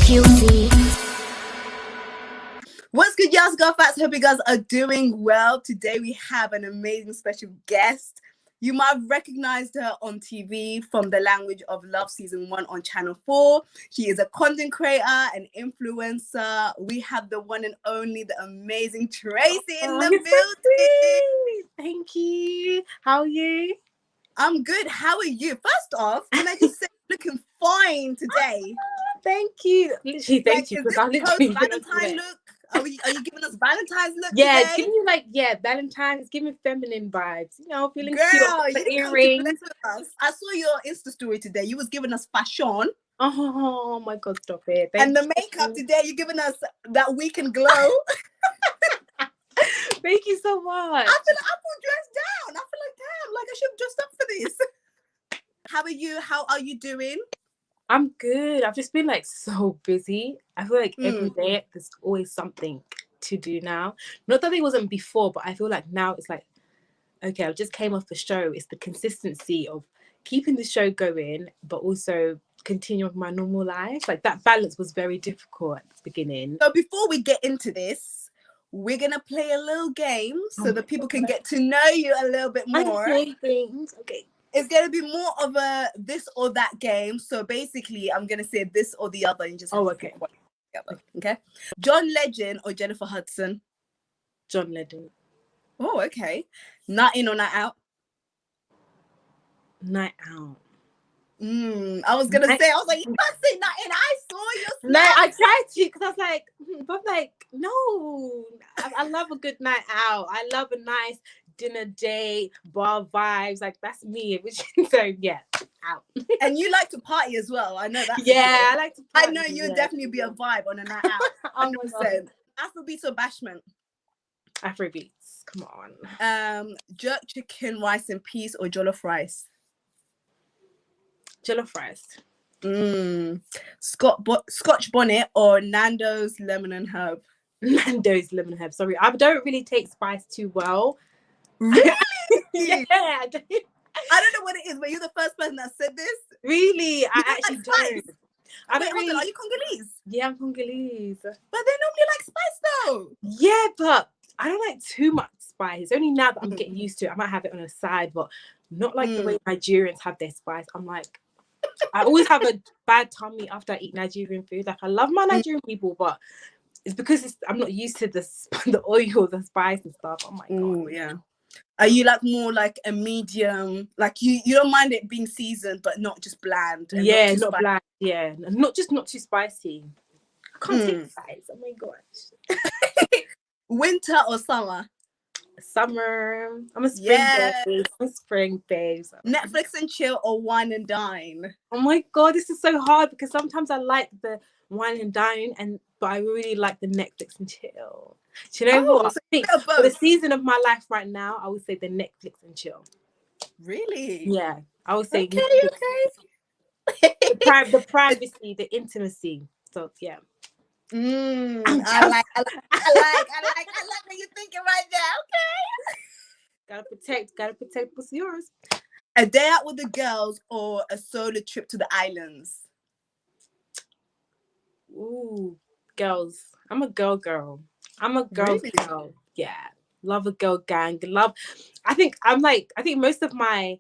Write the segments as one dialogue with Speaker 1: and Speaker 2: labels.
Speaker 1: guilty.
Speaker 2: What's good, y'all? Girl Facts. Hope you guys are doing well. Today we have an amazing special guest. You might have recognized her on TV from The Language of Love Season 1 on Channel 4. She is a content creator, an influencer. We have the one and only, the amazing Tracy in the building.
Speaker 3: Thank you. How are you?
Speaker 2: I'm good. How are you? First off, can I just say looking fine today?
Speaker 3: Thank you. Literally, thank you.
Speaker 2: Is this post-Valentine look? Are you giving us Valentine's look
Speaker 3: yeah,
Speaker 2: today?
Speaker 3: it's giving you Valentine's. It's giving feminine vibes. You know, feeling
Speaker 2: Girl,
Speaker 3: cute.
Speaker 2: you didn't come to flex with us. I saw your Insta story today. You was giving us fashion.
Speaker 3: Oh my God, stop it.
Speaker 2: And the makeup today, you're giving us that weekend glow.
Speaker 3: Thank you so much.
Speaker 2: I feel dressed down. I feel like, damn, like I should have dressed up for this. How are you? How are you doing?
Speaker 3: I'm good. I've just been like so busy. I feel like every day there's always something to do now. Not that it wasn't before, but I feel like now it's like, okay, I just came off the show. It's the consistency of keeping the show going, but also continuing my normal life. Like that balance was very difficult at the beginning.
Speaker 2: So before we get into this, we're going to play a little game so that people can get to know you a little bit more.
Speaker 3: Okay.
Speaker 2: It's going to be more of a this or that game. So basically, I'm going to say this or the other. And just
Speaker 3: okay.
Speaker 2: Okay. John Legend or Jennifer Hudson?
Speaker 3: John Legend.
Speaker 2: Oh, okay. Night in or night out?
Speaker 3: Night out.
Speaker 2: I was going to say, I was like, you can't say night in. I saw your
Speaker 3: snap. No, I tried to because I was like, no. I love a good night out. I love a nice dinner date, bar vibes, like that's me. So yeah, out.
Speaker 2: And you like to party as well. I know that.
Speaker 3: Yeah, I like to party.
Speaker 2: I know you'd definitely be a vibe on a night out. 100%. Afrobeats or bashment?
Speaker 3: Afrobeats. Come on.
Speaker 2: Jerk chicken, rice and peas or jollof rice?
Speaker 3: Jollof rice.
Speaker 2: Scotch bonnet or Nando's lemon and herb?
Speaker 3: Nando's lemon and herb. Sorry, I don't really take spice too well.
Speaker 2: Really?
Speaker 3: Yeah,
Speaker 2: I don't know what it is, but you're the first person that said this.
Speaker 3: Really? I actually don't.
Speaker 2: I don't really. Are you Congolese?
Speaker 3: Yeah, I'm Congolese.
Speaker 2: But they normally like spice though.
Speaker 3: Yeah, but I don't like too much spice. Only now that I'm getting used to it, I might have it on the side, but not like the way Nigerians have their spice. I'm like, I always have a bad tummy after I eat Nigerian food. Like I love my Nigerian people, but it's because I'm not used to the oil, the spice and stuff. Oh my God.
Speaker 2: Yeah. Are you like more like a medium? Like you don't mind it being seasoned, but not just bland.
Speaker 3: Yeah, not bland. Yeah, not too spicy. I can't take spice. Oh my gosh.
Speaker 2: Winter or summer?
Speaker 3: Summer. I'm a spring babe. I'm a spring babe.
Speaker 2: Netflix and chill or wine and dine?
Speaker 3: Oh my God, this is so hard because sometimes I like the wine and dine, but I really like the Netflix and chill. Do you know what?
Speaker 2: So
Speaker 3: I think for the season of my life right now, I would say the Netflix and chill.
Speaker 2: Really?
Speaker 3: Yeah, I would say.
Speaker 2: Okay.
Speaker 3: The privacy, the intimacy. So yeah.
Speaker 2: I like what you're thinking right there. Okay.
Speaker 3: Gotta protect what's yours.
Speaker 2: A day out with the girls or a solo trip to the islands?
Speaker 3: Ooh, girls. I'm a girl. I'm a girl. Yeah. Love a girl gang. I think most of my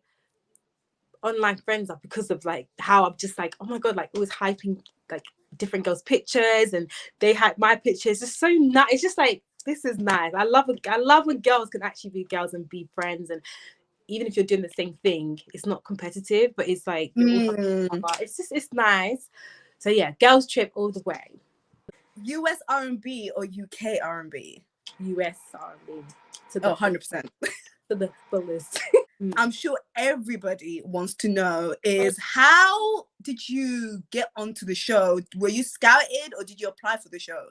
Speaker 3: online friends are because of like how I'm just like, oh my God, like always hyping like different girls' pictures and they hype my pictures. It's so nice. It's just like, this is nice. I love when girls can actually be girls and be friends, and even if you're doing the same thing, it's not competitive, but it's like it's nice. So yeah, girls trip all the way.
Speaker 2: US R&B or UK R&B?
Speaker 3: US R&B.
Speaker 2: 100%.
Speaker 3: To the fullest.
Speaker 2: I'm sure everybody wants to know is how did you get onto the show? Were you scouted or did you apply for the show?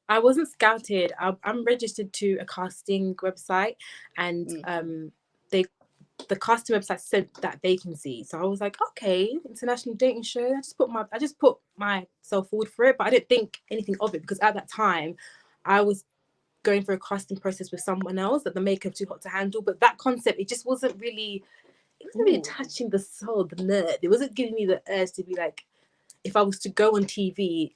Speaker 3: I wasn't scouted. I'm registered to a casting website, and the casting website sent that vacancy. So I was like, okay, international dating show. I just put myself forward for it, but I didn't think anything of it because at that time I was going through a casting process with someone else that the makeup too hot to handle. But that concept, it just wasn't really touching the soul, the nerd. It wasn't giving me the urge to be like, if I was to go on TV,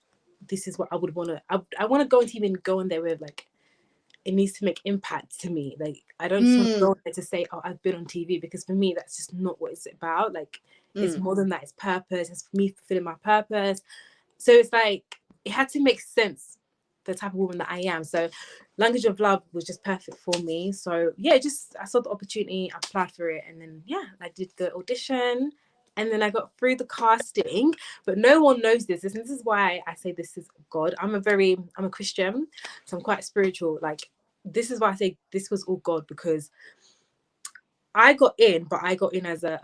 Speaker 3: this is what I would want to. I want to go on TV and go on there with like, it needs to make impact to me. Like, I don't just want to go on there to say, oh, I've been on TV, because for me that's just not what it's about. Like, it's more than that. It's purpose. It's for me fulfilling my purpose. So it's like, it had to make sense, the type of woman that I am. So Language of Love was just perfect for me. So yeah, I saw the opportunity, I applied for it, and then I did the audition, and then I got through the casting. But no one knows this, and this is why I say this is God. I'm a Christian, so I'm quite spiritual. Like, this is why I say this was all God, because I got in, but I got in as a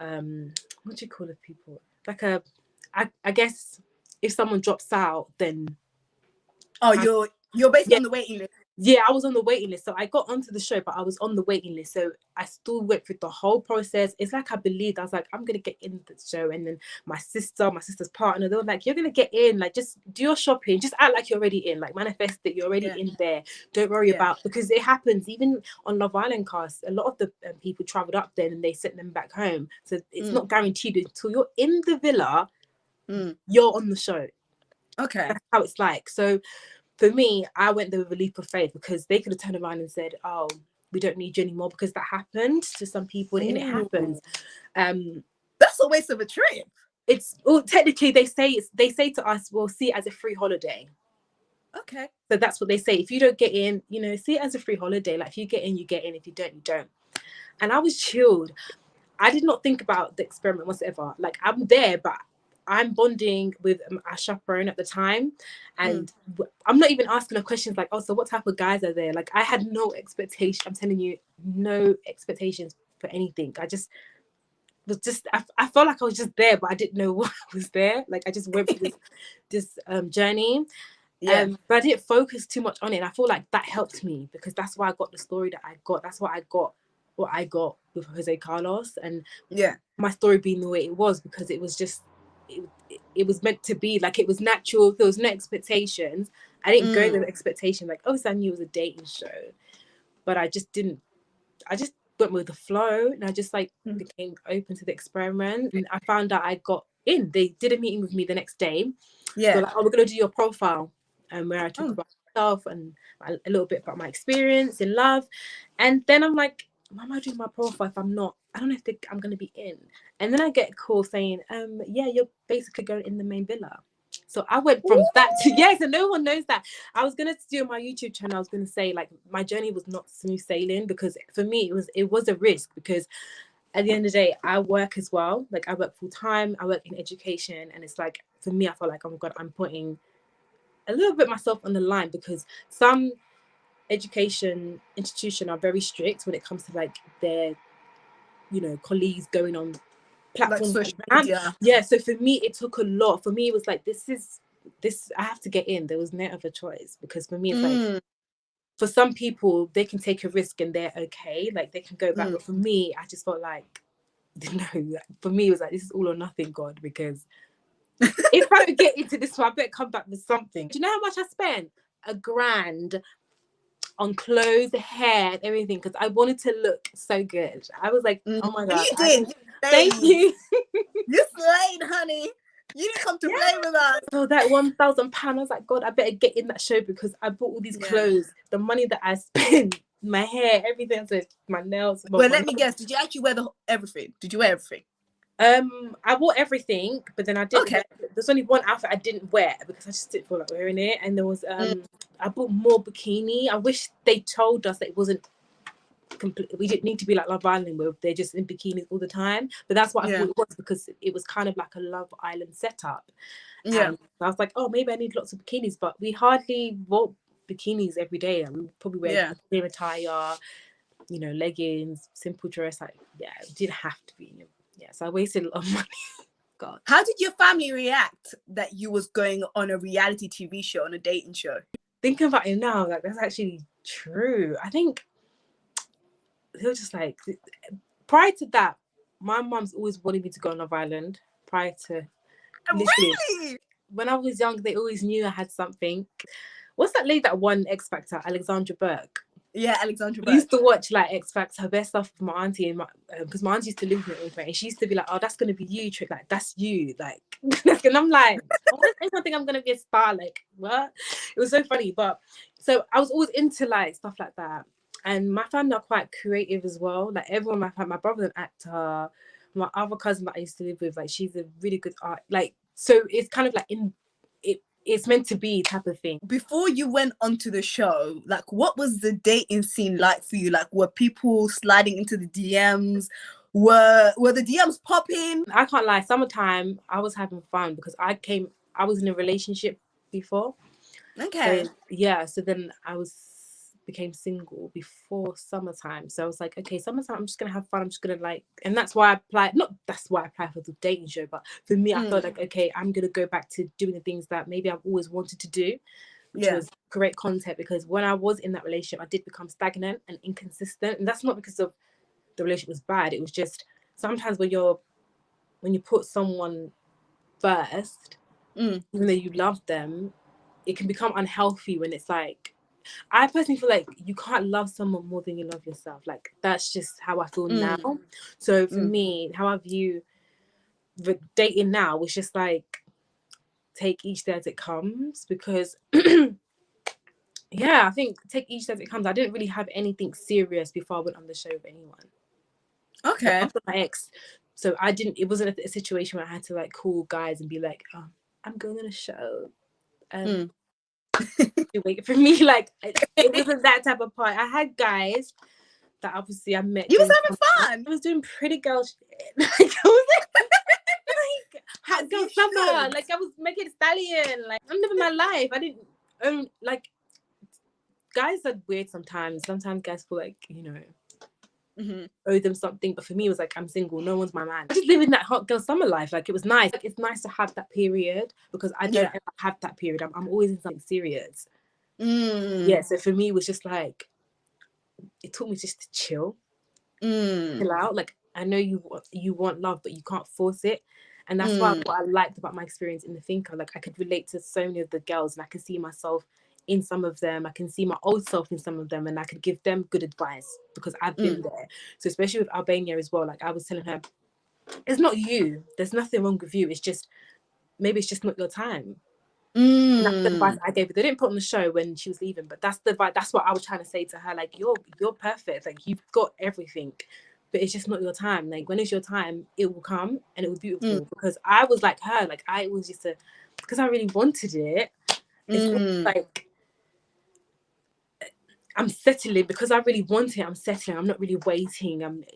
Speaker 3: what do you call it, people? Like I guess if someone drops out, then
Speaker 2: you're basically on the waiting list.
Speaker 3: Yeah, I was on the waiting list. So I got onto the show, but I was on the waiting list. So I still went through the whole process. It's like I believed. I was like, I'm going to get in the show. And then my sister's partner, they were like, you're going to get in. Like, just do your shopping. Just act like you're already in. Like, manifest that you're already in there. Don't worry about, because it happens. Even on Love Island cast, a lot of the people travelled up there and they sent them back home. So it's not guaranteed until you're in the villa, you're on the show.
Speaker 2: Okay.
Speaker 3: That's how it's like. So for me, I went there with a leap of faith, because they could have turned around and said, oh, we don't need you anymore, because that happened to some people, and it happens.
Speaker 2: That's a waste of a trip.
Speaker 3: It's technically they say to us, we'll see it as a free holiday.
Speaker 2: Okay.
Speaker 3: So that's what they say. If you don't get in, see it as a free holiday. Like, if you get in, you get in. If you don't, you don't. And I was chilled. I did not think about the experiment whatsoever. Like, I'm there, but I'm bonding with our chaperone at the time, and I'm not even asking her questions like, oh, so what type of guys are there? Like, I had no expectation. I'm telling you, no expectations for anything. I felt like I was just there, but I didn't know why I was there. Like, I just went through this journey. But I didn't focus too much on it. And I feel like that helped me, because that's why I got the story that I got. That's why I got what I got with Jose Carlos, and my story being the way it was, because it was just, it was meant to be. Like, it was natural. There was no expectations. I didn't go with expectation like, oh, so I knew it was a dating show, but I just went with the flow, and I just became open to the experiment, and I found out I got in. They did a meeting with me the next day. So like, oh, we're gonna do your profile, and where I talk about myself and a little bit about my experience in love. And then I'm like, why am I doing my profile if I'm not? I don't know if I'm going to be in. And then I get a call saying, you're basically going in the main villa. So I went from that to, and no one knows that. I was going to do on my YouTube channel, I was going to say, like, my journey was not smooth sailing, because for me, it was a risk, because at the end of the day, I work as well. Like, I work full time, I work in education. And it's like, for me, I felt like, oh my God, I'm putting a little bit myself on the line, because some education institution are very strict when it comes to like their colleagues going on platforms
Speaker 2: like social media.
Speaker 3: So for me it took a lot. For me it was like, this I have to get in. There was no other choice, because for me it's like, for some people they can take a risk and they're okay, like they can go back, but for me I just felt like, no, for me it was like, this is all or nothing, God, because if I get into this one, I better come back with something. Do you know how much I spent? $1,000 on clothes, hair, everything, because I wanted to look so good. I was like, oh my God.
Speaker 2: You did.
Speaker 3: Thank you.
Speaker 2: You slayed, honey. You didn't come to play with us.
Speaker 3: So that £1,000, I was like, God, I better get in that show, because I bought all these clothes, the money that I spent, my hair, everything, so my nails.
Speaker 2: Well, let me guess. Did you actually wear everything? Did you wear everything?
Speaker 3: I wore everything, but then I didn't. There's only one outfit I didn't wear, because I just didn't feel like wearing it. And there was I bought more bikini. I wish they told us that it wasn't complete. We didn't need to be like Love Island, where they're just in bikinis all the time. But that's what I thought it was, because it was kind of like a Love Island setup. So I was like, oh, maybe I need lots of bikinis, but we hardly wore bikinis every day. We probably wear clean attire, leggings, simple dress. Like, it didn't have to be. So I wasted a lot of money. God.
Speaker 2: How did your family react that you was going on a reality TV show, on a dating show?
Speaker 3: Thinking about it now, like, that's actually true. I think they were just like, prior to that, my mum's always wanted me to go on Love Island. Prior to,
Speaker 2: really,
Speaker 3: when I was young, they always knew I had something. What's that lady that won X Factor? Alexandra Burke.
Speaker 2: Yeah, Alexandra
Speaker 3: We used
Speaker 2: Burke.
Speaker 3: to watch like X Factor, her best stuff with my auntie, and because my auntie used to live with me, and she used to be like, "Oh, that's gonna be you, Trick. Like that's you." Like, and I'm like, "Oh, I think I'm gonna be a star." Like, what? It was so funny, but so I was always into like stuff like that, and my family are quite creative as well. Like everyone, my brother's an actor. My other cousin that I used to live with, like she's a really good art. Like, so it's kind of like it's meant to be type of thing.
Speaker 2: Before you went onto the show, like what was the dating scene like for you? Like were people sliding into the DMs? Were the DMs popping?
Speaker 3: I can't lie, summertime I was having fun because I was in a relationship before.
Speaker 2: Okay.
Speaker 3: So yeah, so then became single before summertime. So I was like, okay, summertime, I'm just gonna have fun. I'm just gonna like, and that's why I applied. Not that's why I applied for the dating show, but for me, I felt like, okay, I'm gonna go back to doing the things that maybe I've always wanted to do, which was create content. Because when I was in that relationship, I did become stagnant and inconsistent, and that's not because of the relationship was bad. It was just sometimes when you put someone first, even though you love them, it can become unhealthy when it's like, I personally feel like you can't love someone more than you love yourself. Like that's just how I feel now. So for me, how I view dating now was just like take each day as it comes, because yeah, I think take each day as it comes. I didn't really have anything serious before I went on the show with anyone.
Speaker 2: Okay.
Speaker 3: Like, after my ex, so it wasn't a situation where I had to like call guys and be like, oh, I'm going on a show. You wait for me. Like it wasn't that type of part. I had guys that obviously I met.
Speaker 2: You was having fun.
Speaker 3: I was doing pretty girl shit. Like I was like hot girl summer. Like I was making stallion. Like I'm living my life. I didn't own like guys are weird sometimes. Sometimes guys feel like, owe them something, but for me it was like, I'm single, no one's my man. I just living that hot girl summer life. Like it was nice. Like it's nice to have that period because I don't ever have that period. I'm always in something serious. Yeah, so for me it was just like it taught me just to chill out. Like I know you want love, but you can't force it. And that's what I liked about my experience in the Thinker. Like I could relate to so many of the girls, and I can see myself in some of them. I can see my old self in some of them, and I could give them good advice because I've been there. So especially with Albania as well, like I was telling her, it's not you. There's nothing wrong with you. It's just maybe it's just not your time. That's the advice I gave her. They didn't put on the show when she was leaving, but that's the advice. That's what I was trying to say to her. Like you're perfect. Like you've got everything, but it's just not your time. Like when it's your time, it will come and it will be beautiful. Because I was like her. Like I was just because I really wanted it. It's like I'm settling because I really want it. I'm settling. I'm not really waiting. And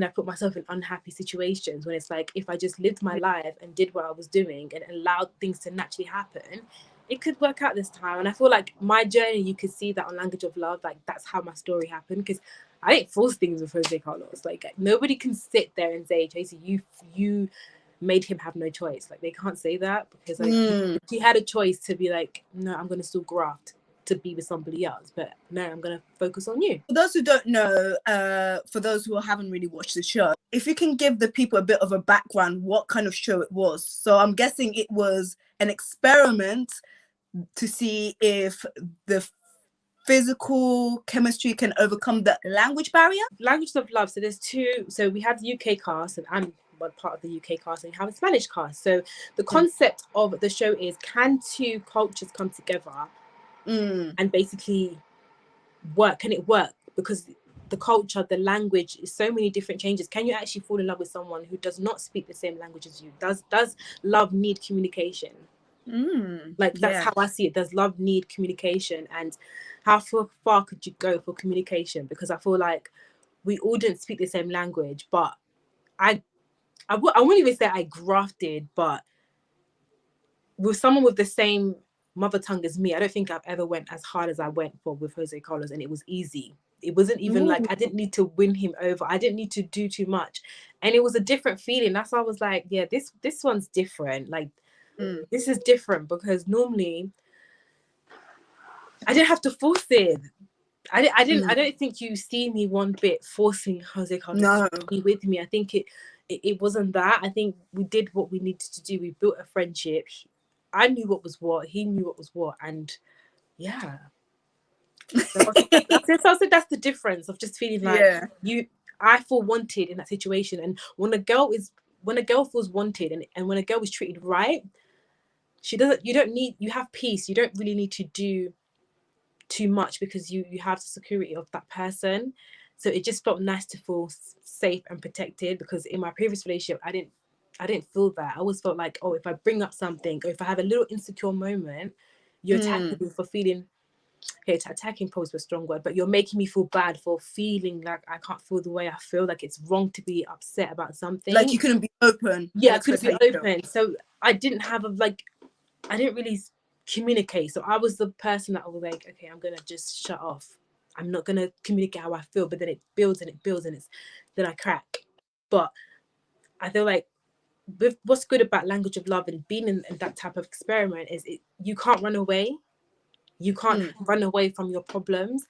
Speaker 3: I put myself in unhappy situations when it's like if I just lived my life and did what I was doing and allowed things to naturally happen, it could work out this time. And I feel like my journey, you could see that on Language of Love. Like that's how my story happened, because I didn't force things with Jose Carlos. Like nobody can sit there and say, Tracy, you made him have no choice. Like they can't say that because like he had a choice to be like, no, I'm gonna still graft to be with somebody else, but no, I'm gonna focus on you.
Speaker 2: For those who don't know, for those who haven't really watched the show, if you can give the people a bit of a background, what kind of show it was. So I'm guessing it was an experiment to see if the physical chemistry can overcome the language barrier.
Speaker 3: Language of Love. So there's two. So we have the UK cast, and I'm one part of the UK cast, and you have a Spanish cast. So the concept of the show is, can two cultures come together and basically work? Can it work? Because the culture, the language, is so many different changes. Can you actually fall in love with someone who does not speak the same language as you? Does love need communication? Like that's how I see it. Does love need communication? And how far could you go for communication? Because I feel like we all didn't speak the same language, but I wouldn't even say I grafted, but with someone with the same mother tongue as me, I don't think I've ever went as hard as I went with Jose Carlos, and it was easy. It wasn't even like I didn't need to win him over. I didn't need to do too much, and it was a different feeling. That's why I was like, yeah, this one's different. Like this is different, because normally I didn't have to force it. I don't think you see me one bit forcing Jose Carlos to be with me. I think it wasn't that. I think we did what we needed to do. We built a friendship. I knew what was what. He knew what was what. And yeah. So that's the difference of just feeling like I feel wanted in that situation. And when a girl feels wanted, and when a girl is treated right, you have peace. You don't really need to do too much because you have the security of that person. So it just felt nice to feel safe and protected, because in my previous relationship I didn't feel that. I always felt like, oh, if I bring up something, or if I have a little insecure moment, you're attacking me for feeling, okay, attacking probably a strong word, but you're making me feel bad for feeling like I can't feel the way I feel, like it's wrong to be upset about something.
Speaker 2: Like you couldn't be open.
Speaker 3: Yeah, I couldn't be open. So I didn't really communicate. So I was the person that was like, okay, I'm gonna just shut off. I'm not gonna communicate how I feel. But then it builds and it builds, and then I crack. But I feel like what's good about language of love and being in that type of experiment is you can't run away. You can't run away from your problems.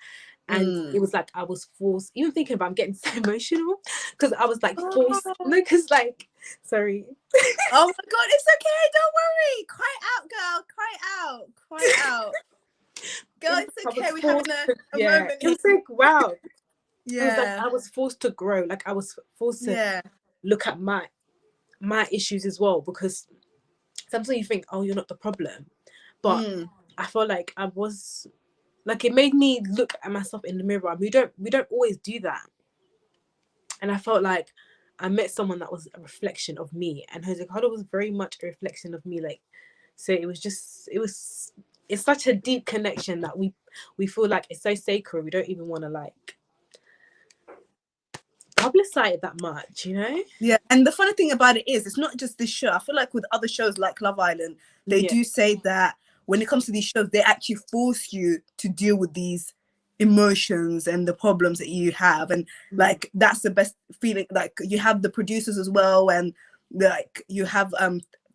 Speaker 3: And it was like I was forced, even thinking about, I'm getting so emotional, because I was like forced, because like, sorry.
Speaker 2: Oh my God, it's okay, don't worry. Cry out, girl, cry out. Girl, it's okay, we're having a moment.
Speaker 3: It's like, wow. Yeah. It was like I was forced to grow, like I was forced to look at my issues as well, because sometimes you think, oh, you're not the problem, but I felt like I was, like, it made me look at myself in the mirror. We don't always do that. And I felt like I met someone that was a reflection of me, and Jose Carlo was very much a reflection of me. Like, so it's such a deep connection that we feel like it's so sacred. We don't even want to like publicize it that much, you know?
Speaker 2: Yeah, and the funny thing about it is, it's not just this show. I feel like with other shows like Love Island, they do say that when it comes to these shows, they actually force you to deal with these emotions and the problems that you have, and like that's the best feeling. Like you have the producers as well, and like you have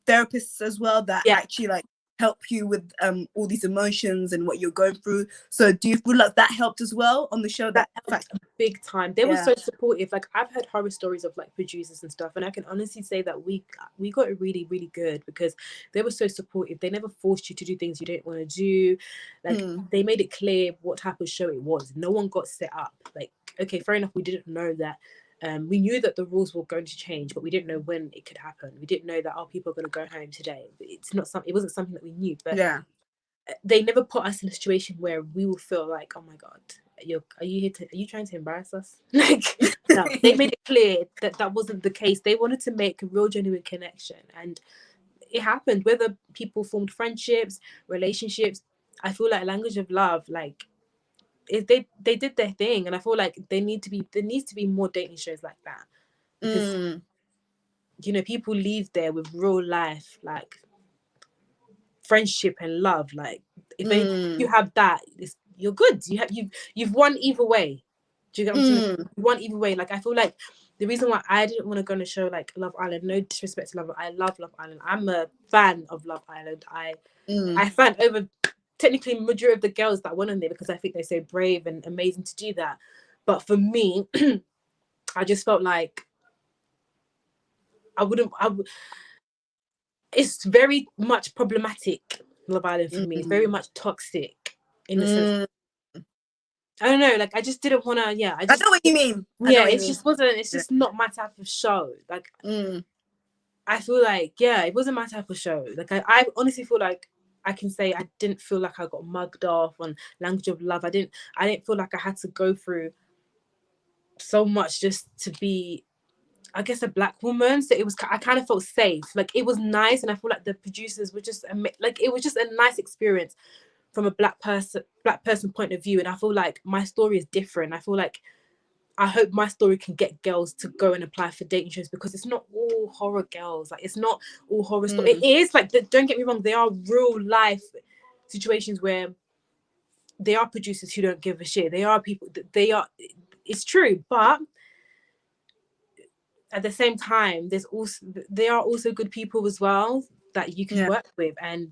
Speaker 2: therapists as well that actually like help you with all these emotions and what you're going through. So do you feel like that helped as well on the show?
Speaker 3: That helped big time. They were so supportive. Like, I've heard horror stories of like producers and stuff, and I can honestly say that we got it really, really good, because they were so supportive. They never forced you to do things you didn't want to do. Like they made it clear what type of show it was. No one got set up. Like, okay, fair enough, we didn't know that. We knew that the rules were going to change, but we didn't know when it could happen. We didn't know that people are going to go home today. It wasn't something that we knew. But they never put us in a situation where we will feel like, oh my God, are you trying to embarrass us? Like, no, they made it clear that wasn't the case. They wanted to make a real genuine connection, and it happened. Whether people formed friendships, relationships, I feel like language of love, like, they did their thing. And I feel like there needs to be more dating shows like that, because you know, people leave there with real life like friendship and love. Like, if you have that, you're good. You've won either way. Do you get what I'm saying? You won either way. Like, I feel like the reason why I didn't want to go on a show like Love Island, no disrespect to Love, I love Love Island. I'm a fan of Love Island. I fan over technically majority of the girls that went on there, because I think they're so brave and amazing to do that. But for me, I just felt like it's very much problematic, Love Island, for me. It's very much toxic in the sense. I don't know, like, I just didn't want to. I
Speaker 2: know what you mean.
Speaker 3: It's just not my type of show. Like, I feel like, it wasn't my type of show. Like, I honestly feel like I can say I didn't feel like I got mugged off on language of love. I didn't feel like I had to go through so much just to be, I guess, a Black woman. So I kind of felt safe. Like, it was nice, and I feel like the producers were just like, it was just a nice experience from a black person point of view. And I feel like my story is different. I feel like I hope my story can get girls to go and apply for dating shows, because it's not all horror girls. Like, it's not all horror stories. It is like, don't get me wrong, there are real life situations where there are producers who don't give a shit. They are people. It's true, but at the same time, there are also good people as well that you can work with. And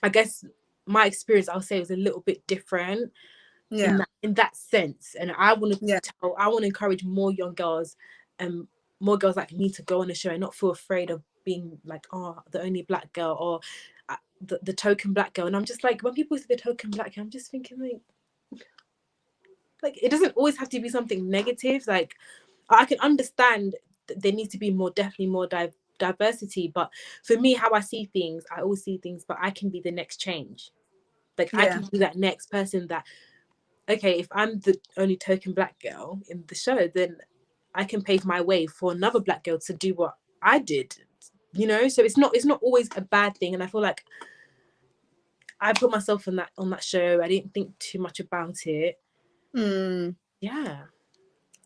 Speaker 3: I guess my experience, I'll say, was a little bit different in that sense. And I want to encourage more young girls and more girls like me to go on the show and not feel afraid of being like, oh, the only Black girl, or the token Black girl. And I'm just like, when people say the token Black girl, I'm just thinking, like, like, it doesn't always have to be something negative. Like, I can understand that there needs to be definitely more diversity, but for me, how I see things, I always see things, but I can be the next change. Like, I can be that next person that, okay, if I'm the only token black girl in the show, then I can pave my way for another black girl to do what I did, you know? So it's not always a bad thing. And I feel like I put myself on that show. I didn't think too much about it. Yeah.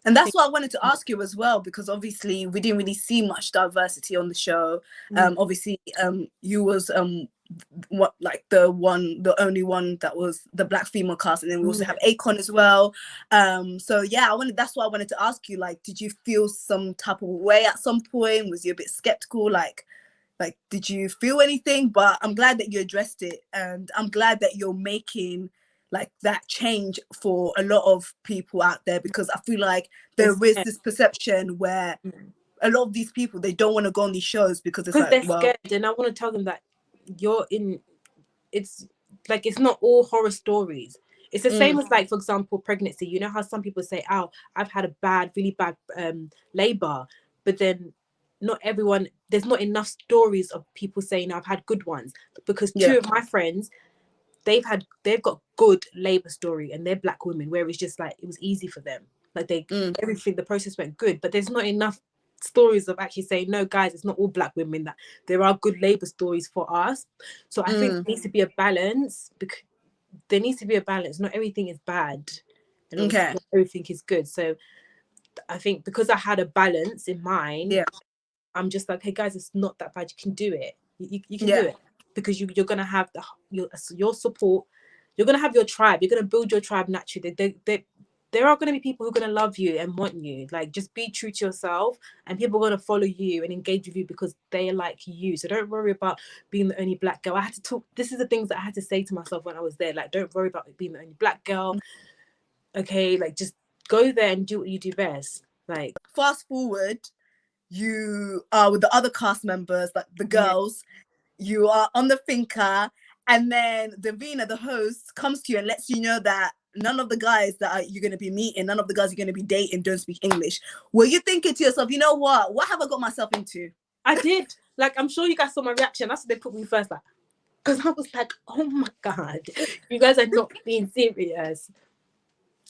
Speaker 2: And that's what I wanted to ask you as well, because obviously we didn't really see much diversity on the show. Obviously, you was the only one that was the black female cast, and then we also have Akon as well. So yeah, that's why I wanted to ask you, like, did you feel some type of way at some point? Was you a bit skeptical? Like did you feel anything? But I'm glad that you addressed it, and I'm glad that you're making like that change for a lot of people out there, because I feel like there is this perception where a lot of these people, they don't want to go on these shows because
Speaker 3: they're scared. And I want to tell them that it's like, it's not all horror stories. It's the same as, like, for example, pregnancy. You know how some people say, oh, I've had a really bad labor, but then not everyone, there's not enough stories of people saying I've had good ones, because two of my friends, they've got good labor story, and they're black women, where it's just like, it was easy for them. Like, everything, the process went good, but there's not enough stories of actually saying, no, guys, it's not all black women, that there are good labor stories for us. So I think there needs to be a balance, because there needs to be a balance. Not everything is bad, and not everything is good. So I think because I had a balance in mind, I'm just like, hey guys, it's not that bad. You can do it. You can do it, because you're gonna have your support. You're gonna have your tribe. You're gonna build your tribe naturally. There are gonna be people who are gonna love you and want you. Like, just be true to yourself, and people are gonna follow you and engage with you because they like you. So don't worry about being the only black girl. I had to talk. This is the things that I had to say to myself when I was there. Like, don't worry about being the only black girl. Okay, like, just go there and do what you do best. Like,
Speaker 2: fast forward, you are with the other cast members, like the girls. You are on the finca, and then Davina, the host, comes to you and lets you know that none of the guys that you're going to be meeting, none of the guys you're going to be dating don't speak English. Were you thinking to yourself, you know what have I got myself into?
Speaker 3: I did. Like, I'm sure you guys saw my reaction. That's what they put me first, like, because I was like, oh my God, you guys are not being serious.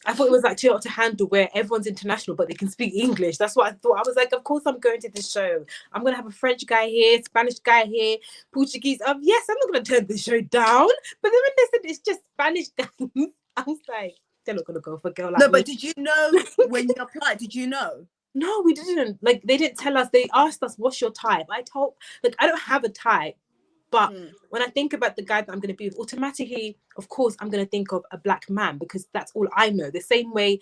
Speaker 3: I thought it was like too hot to handle, where everyone's international but they can speak English. That's what I thought. I was like, of course I'm going to this show. I'm going to have a French guy here, Spanish guy here, Portuguese. Yes, I'm not going to turn this show down. But then when they said it's just Spanish guys, I was like, they're not going to go for a girl like me.
Speaker 2: No, but did you know when you applied? Did you know?
Speaker 3: No, we didn't. Like, they didn't tell us. They asked us, what's your type? I don't have a type. But when I think about the guy that I'm going to be with, automatically, of course, I'm going to think of a black man, because that's all I know. The same way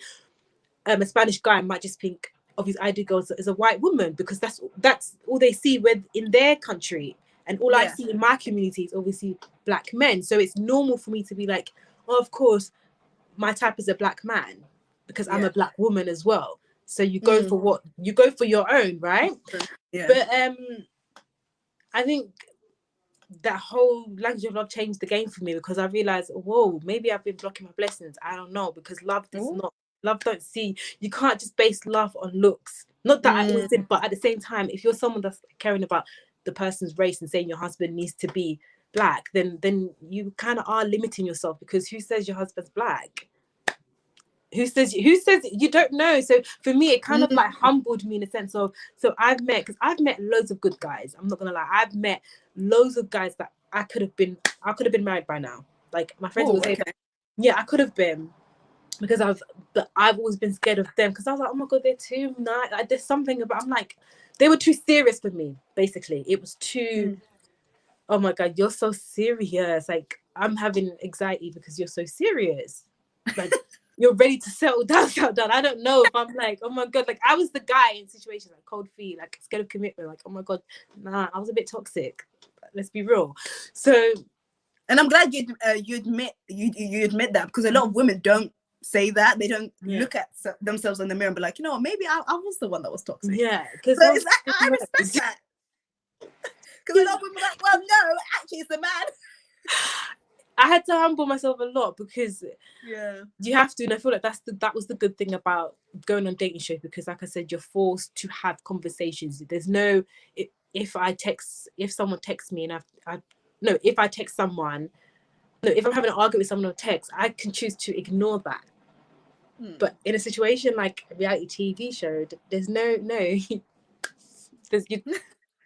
Speaker 3: a Spanish guy might just think of his ideal girl as a white woman, because that's all they see in their country. And all I see in my community is obviously black men. So it's normal for me to be like, oh, of course, my type is a black man, because I'm a black woman as well. So you go for your own, right? Yeah. But I think that whole language of love changed the game for me, because I realized, whoa, maybe I've been blocking my blessings. I don't know, because love don't see. You can't just base love on looks. Not that I always did, but at the same time, if you're someone that's caring about the person's race and saying your husband needs to be black, then you kind of are limiting yourself, because who says your husband's black? Who says you don't know? So for me, it kind of like humbled me in a sense of, so I've met loads of good guys. I'm not gonna lie, I've met loads of guys that I could have been married by now. Like, my friends will say, I could have been, because I've always been scared of them, because I was like, oh my God, they're too nice. Like, there's something about, I'm like, they were too serious for me. Basically, it was too. Oh my God, you're so serious. Like, I'm having anxiety because you're so serious. Like, you're ready to settle down. I don't know if I'm like, oh my God, like, I was the guy in situations like cold feet, like scared of commitment, like, oh my God, nah, I was a bit toxic. Let's be real. So,
Speaker 2: and I'm glad you admit that, because a lot of women don't say that. They don't look at themselves in the mirror and be like, you know what, maybe I was the one that was toxic.
Speaker 3: Yeah, because
Speaker 2: I respect that. Because a lot of women are like, well, no, actually, it's the man.
Speaker 3: I had to humble myself a lot because you have to, and I feel like that was the good thing about going on dating shows, because like I said, you're forced to have conversations. There's no if someone texts me and if I text someone, if I'm having an argument with someone on text, I can choose to ignore that. But in a situation like a reality TV show, there's no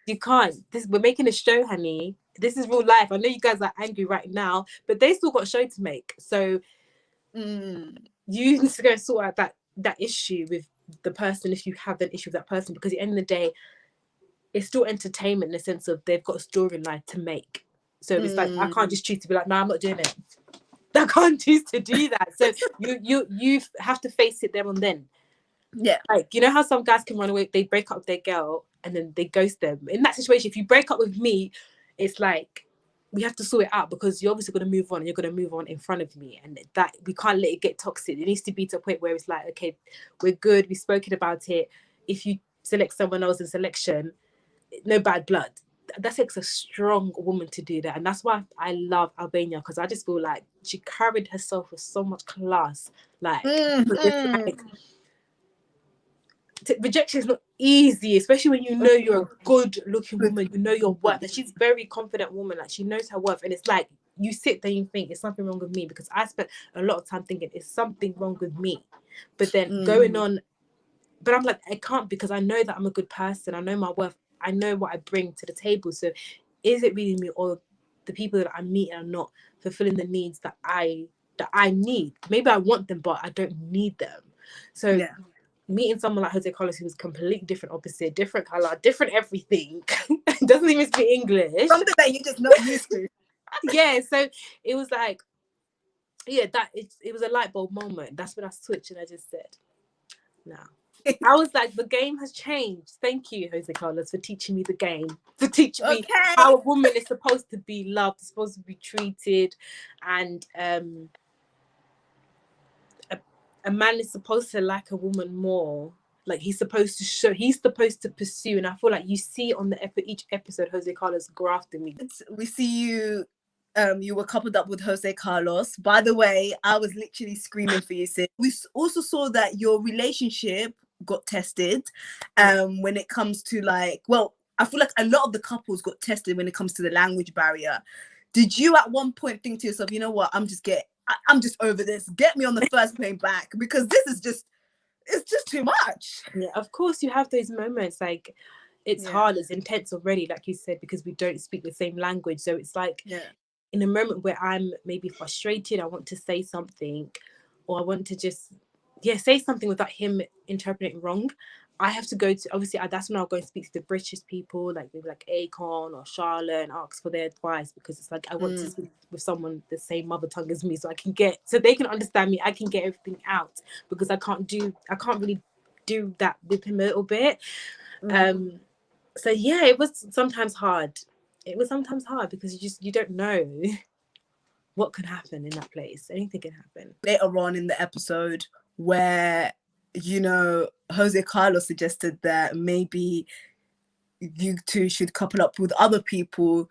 Speaker 3: you can't. We're making a show, honey. This is real life. I know you guys are angry right now, but they still got a show to make. So you need to go sort out that issue with the person, if you have an issue with that person, because at the end of the day, it's still entertainment in the sense of they've got a storyline to make. So it's like, I can't just choose to be like, no, I'm not doing it. I can't choose to do that. So you have to face it there and then.
Speaker 2: Yeah.
Speaker 3: Like, you know how some guys can run away, they break up with their girl and then they ghost them. In that situation, if you break up with me, it's like, we have to sort it out, because you're obviously going to move on, and you're going to move on in front of me, and that we can't let it get toxic. It needs to be to a point where it's like, okay, we're good, we've spoken about it. If you select someone else in selection, no bad blood. That takes a strong woman to do that, and that's why I love Albania, because I just feel like she carried herself with so much class. Like, rejection is not easy, especially when you know you're a good looking woman, you know your worth, and she's a very confident woman, like she knows her worth. And it's like, you sit there and you think, it's something wrong with me, because I spent a lot of time thinking it's something wrong with me, but then going on, but I'm like, I can't, because I know that I'm a good person, I know my worth, I know what I bring to the table. So is it really me, or the people that I meet are not fulfilling the needs that I need? Maybe I want them, but I don't need them. So meeting someone like Jose Carlos, who was completely different, opposite, different color, different everything, doesn't even speak English,
Speaker 2: something that you're just not used to.
Speaker 3: So it was like, it was a light bulb moment. That's when I switched and I just said, no. I was like, the game has changed. Thank you, Jose Carlos, for teaching me the game, for teaching me how a woman is supposed to be loved, supposed to be treated, and a man is supposed to like a woman more. Like, he's supposed to pursue. And I feel like you see on each episode, Jose Carlos grafting me.
Speaker 2: We see you, you were coupled up with Jose Carlos. By the way, I was literally screaming for you, sis. We also saw that your relationship got tested when it comes to like, well, I feel like a lot of the couples got tested when it comes to the language barrier. Did you at one point think to yourself, you know what, I'm just over this, get me on the first plane back, because it's just too much?
Speaker 3: Yeah, of course you have those moments. Like, it's hard, it's intense already, like you said, because we don't speak the same language. So it's like, in a moment where I'm maybe frustrated, I want to say something, or I want to just say something without him interpreting it wrong, I have to go to, obviously, that's when I'll go and speak to the British people, like maybe like Akon or Charlotte, and ask for their advice, because it's like, I want to speak with someone the same mother tongue as me, so they can understand me, I can get everything out, because I can't really do that with him a little bit. So yeah, it was sometimes hard. Because you don't know what could happen in that place. Anything can happen.
Speaker 2: Later on in the episode, where, you know, Jose Carlos suggested that maybe you two should couple up with other people,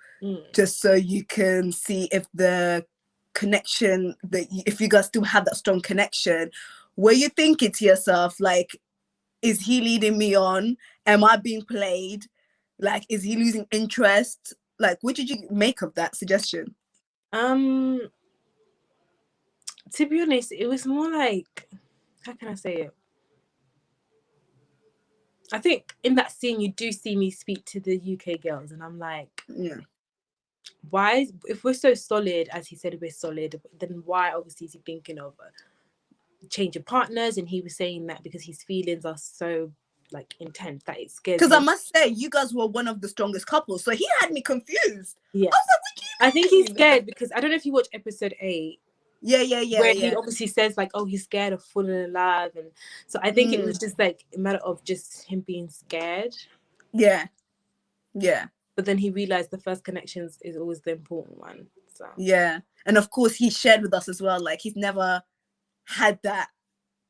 Speaker 2: just so you can see if the connection, if you guys still have that strong connection. Were you thinking to yourself, like, is he leading me on? Am I being played? Like, is he losing interest? Like, what did you make of that suggestion?
Speaker 3: To be honest, it was more like, how can I say it? I think in that scene, you do see me speak to the UK girls, and I'm like, why, if we're so solid, as he said we're solid, then why obviously is he thinking of change of partners? And he was saying that because his feelings are so like intense that it scares
Speaker 2: Because
Speaker 3: him.
Speaker 2: I must say, you guys were one of the strongest couples, so he had me confused.
Speaker 3: Yeah,
Speaker 2: I was like, what do you mean?
Speaker 3: I think he's scared, because I don't know if you watch episode 8.
Speaker 2: Where
Speaker 3: he obviously says like, oh, he's scared of falling in love, and so I think it was just like a matter of just him being scared.
Speaker 2: Yeah.
Speaker 3: But then he realized the first connections is always the important one. So
Speaker 2: and of course he shared with us as well, like, he's never had that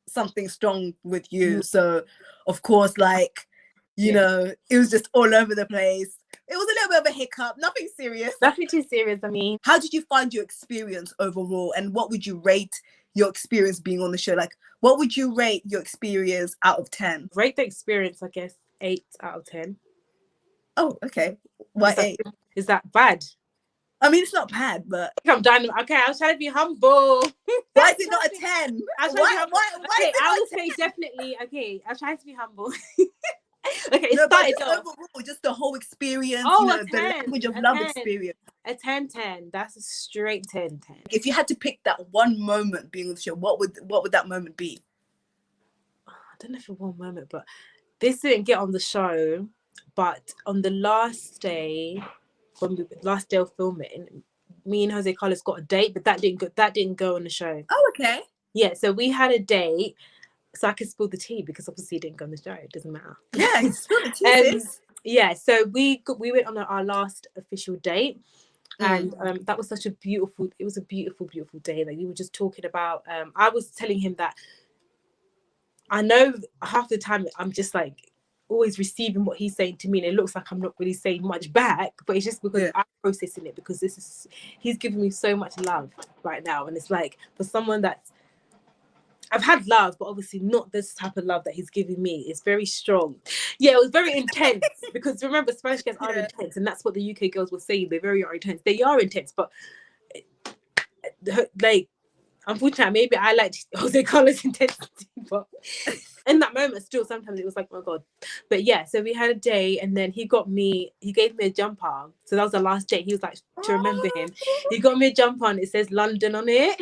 Speaker 2: something strong with you. So of course, like, you know, it was just all over the place. It was a little bit of a hiccup, nothing serious.
Speaker 3: Nothing too serious, I mean.
Speaker 2: How did you find your experience overall, and what would you rate your experience being on the show? Like, what would you rate your experience out of 10?
Speaker 3: Rate the experience, I guess, 8 out of 10.
Speaker 2: Oh, okay. Why 8?
Speaker 3: Is that bad?
Speaker 2: I mean, it's not bad, but
Speaker 3: I'm done. Okay, I was trying to be humble.
Speaker 2: Why is it not a 10?
Speaker 3: Why okay, I will say definitely. Okay, I'm trying to be humble. Okay, it started off.
Speaker 2: Overall, just the whole experience,
Speaker 3: the
Speaker 2: 10, language of love
Speaker 3: 10.
Speaker 2: experience.
Speaker 3: A 10-10. That's a straight 10-10.
Speaker 2: If you had to pick that one moment being on the show, what would that moment be?
Speaker 3: I don't know if it was one moment, but this didn't get on the show. But on the last day, last day of filming, me and Jose Carlos got a date, but that didn't go on the show.
Speaker 2: Oh, okay.
Speaker 3: Yeah, so we had a date. So I can spill the tea because obviously it didn't go on the show. It doesn't matter.
Speaker 2: Yeah, spill the tea, sis.
Speaker 3: Yeah, so we went on our last official date, and that was such a beautiful. It was a beautiful, beautiful day. Like we were just talking about. I was telling him that I know half the time I'm just like always receiving what he's saying to me, and it looks like I'm not really saying much back, but it's just because I'm processing it, because he's giving me so much love right now, and it's like for someone that's. I've had love, but obviously not this type of love that he's giving me. It's very strong. Yeah, it was very intense because remember, Spanish girls are intense, and that's what the UK girls were saying. They are intense. They are intense, but like, unfortunately, maybe I liked Jose Carlos' intensity, but in that moment, still sometimes it was like, oh my God. But yeah, so we had a day, and then he gave me a jumper. So that was the last date. He was like, to remember him, he got me a jumper, and it says London on it.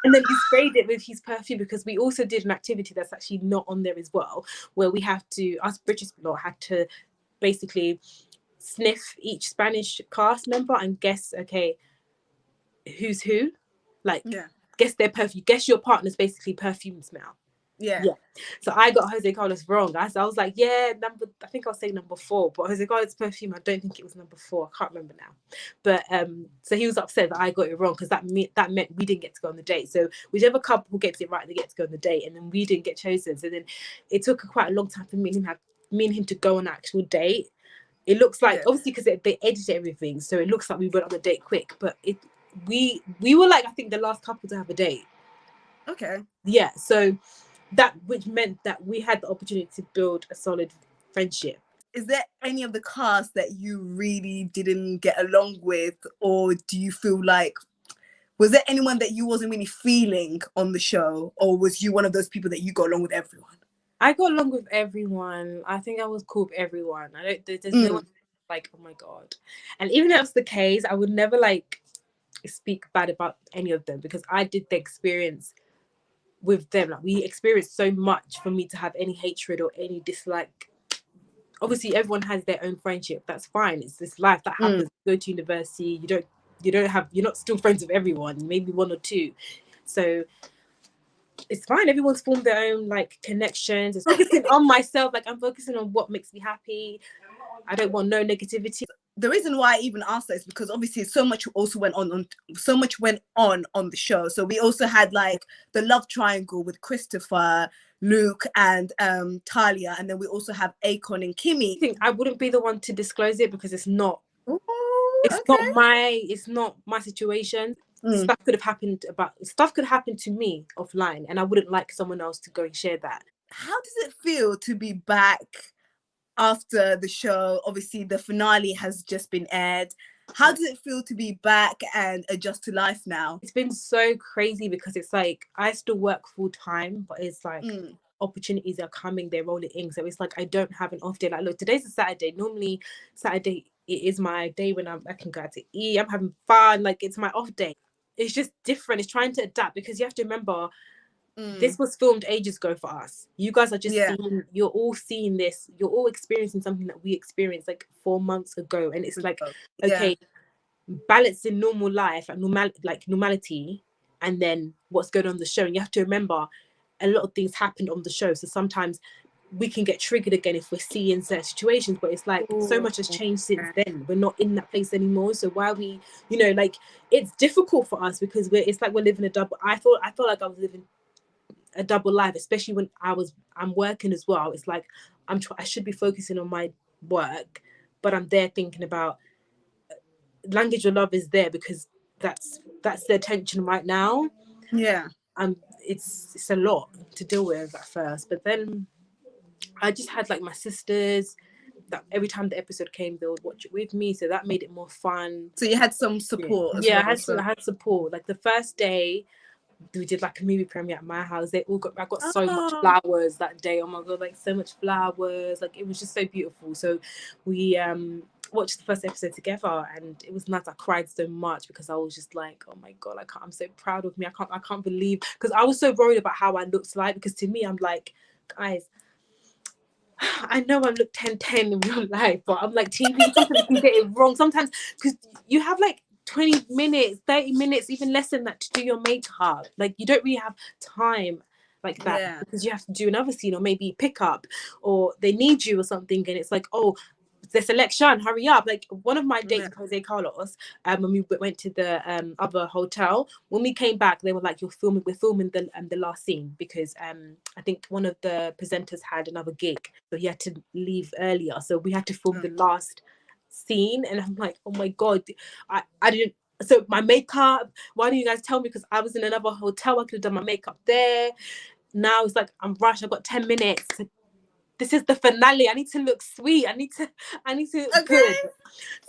Speaker 3: And then he sprayed it with his perfume, because we also did an activity that's actually not on there as well, where we have to, us British lot had to basically sniff each Spanish cast member and guess, okay, who's who? Like, guess their perfume, guess your partner's basically perfume smell. Yeah. So I got Jose Carlos wrong. I was like, I think I was saying number 4, but Jose Carlos perfume, I don't think it was number 4. I can't remember now. But so he was upset that I got it wrong, because that meant we didn't get to go on the date. So whichever couple gets it right, they get to go on the date, and then we didn't get chosen. So then it took quite a long time for me and him to go on an actual date. It looks like obviously because they edited everything, so it looks like we went on the date quick. But we were like, I think the last couple to have a date.
Speaker 2: Okay.
Speaker 3: Yeah. So. That which meant that we had the opportunity to build a solid friendship.
Speaker 2: Is there any of the cast that you really didn't get along with, or do you feel like, was there anyone that you wasn't really feeling on the show, or was you one of those people that you got along with everyone?
Speaker 3: I got along with everyone. I think I was cool with everyone. There's no one like, oh my God. And even if that's the case, I would never like speak bad about any of them, because I did the experience with them. Like, we experienced so much for me to have any hatred or any dislike. Obviously everyone has their own friendship, that's fine, it's this life that happens. You go to university, you're not still friends with everyone, maybe 1 or 2, so it's fine. Everyone's formed their own like connections. It's focusing on myself, like I'm focusing on what makes me happy. I don't want no negativity.
Speaker 2: The reason why I even asked that is because obviously so much went on the show. So we also had like the love triangle with Christopher, Luke, and Talia, and then we also have Akon and Kimmy.
Speaker 3: I think I wouldn't be the one to disclose it, because it's not my situation. Stuff could happen to me offline, and I wouldn't like someone else to go and share that.
Speaker 2: How does it feel to be back after the show? Obviously the finale has just been aired. How does it feel to be back and adjust to life now?
Speaker 3: It's been so crazy, because it's like I still work full time, but it's like opportunities are coming, they're rolling in. So it's like I don't have an off day. Like, look, today's a Saturday. Normally Saturday it is my day when I can go out to eat, I'm having fun, like it's my off day. It's just different. It's trying to adapt, because you have to remember this was filmed ages ago for us. You guys are just you're all seeing this, you're all experiencing something that we experienced like 4 months ago, and it's like okay, balancing normal life and normality, and then what's going on the show. And you have to remember a lot of things happened on the show, so sometimes we can get triggered again if we're seeing certain situations, but it's like so much has changed since then. We're not in that place anymore, so why we, like, it's difficult for us, because it's like we're living a double. I felt like I was living a double life, especially when I'm working as well. It's like I should be focusing on my work, but I'm there thinking about language of love is there because that's the attention right now.
Speaker 2: Yeah.
Speaker 3: It's a lot to deal with at first, but then I just had like my sisters that every time the episode came they would watch it with me, so that made it more fun.
Speaker 2: So you had some support as well.
Speaker 3: I had support. Like the first day we did like a movie premiere at my house, I got so much flowers that day. Oh my god, like so much flowers, like it was just so beautiful. So we watched the first episode together and it was nice. I cried so much because I was just like, oh my god, I'm so proud of me. I can't believe, because I was so worried about how I looked like, because to me I'm like, guys, I know I look 10-10 in real life, but I'm like, TV, sometimes you can get it wrong sometimes, because you have like 20 minutes, 30 minutes, even less than that to do your makeup. Like you don't really have time like that, because you have to do another scene or maybe pick up or they need you or something, and it's like, oh, the selection, hurry up. Like one of my dates with Jose Carlos, when we went to the other hotel, when we came back they were like, we're filming the last scene, because I think one of the presenters had another gig, so he had to leave earlier, so we had to film the last scene. And I'm like, oh my god, I didn't, so my makeup, why didn't you guys tell me? Because I was in another hotel, I could have done my makeup there. Now it's like I'm rushed, I've got 10 minutes. This is the finale, I need to look sweet, I need to look good.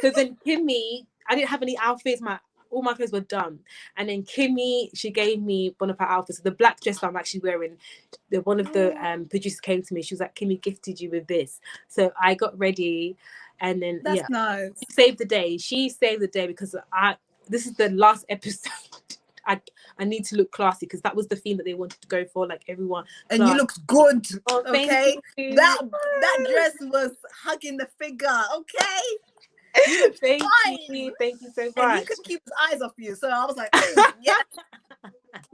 Speaker 3: So then Kimmy, I didn't have any outfits, all my clothes were done, and then Kimmy, she gave me one of her outfits, so the black dress that I'm actually wearing, one of the producers came to me, she was like, Kimmy gifted you with this. So I got ready, and then
Speaker 2: that's nice.
Speaker 3: she saved the day because this is the last episode. I need to look classy, because that was the theme that they wanted to go for, like everyone.
Speaker 2: And you looked good.
Speaker 3: Oh,
Speaker 2: okay, that dress was hugging the figure. Okay, you looked
Speaker 3: thank
Speaker 2: fine.
Speaker 3: you so much.
Speaker 2: And he couldn't keep his eyes off you, so I was like, yeah,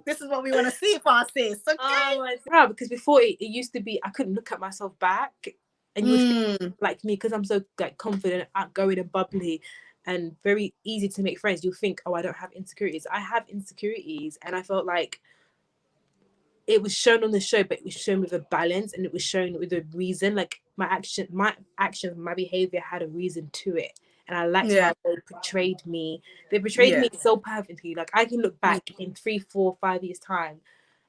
Speaker 2: this is what we want to see for our sis. Okay.
Speaker 3: Oh my god, because before it used to be I couldn't look at myself back, and you would think, like me, because I'm so like confident, outgoing and bubbly and very easy to make friends, you'll think, oh, I don't have insecurities. I have insecurities, and I felt like it was shown on the show, but it was shown with a balance, and it was shown with a reason. Like my actions, my behavior had a reason to it, and I liked how they portrayed me. They portrayed me so perfectly. Like I can look back in 3, 4, 5 years time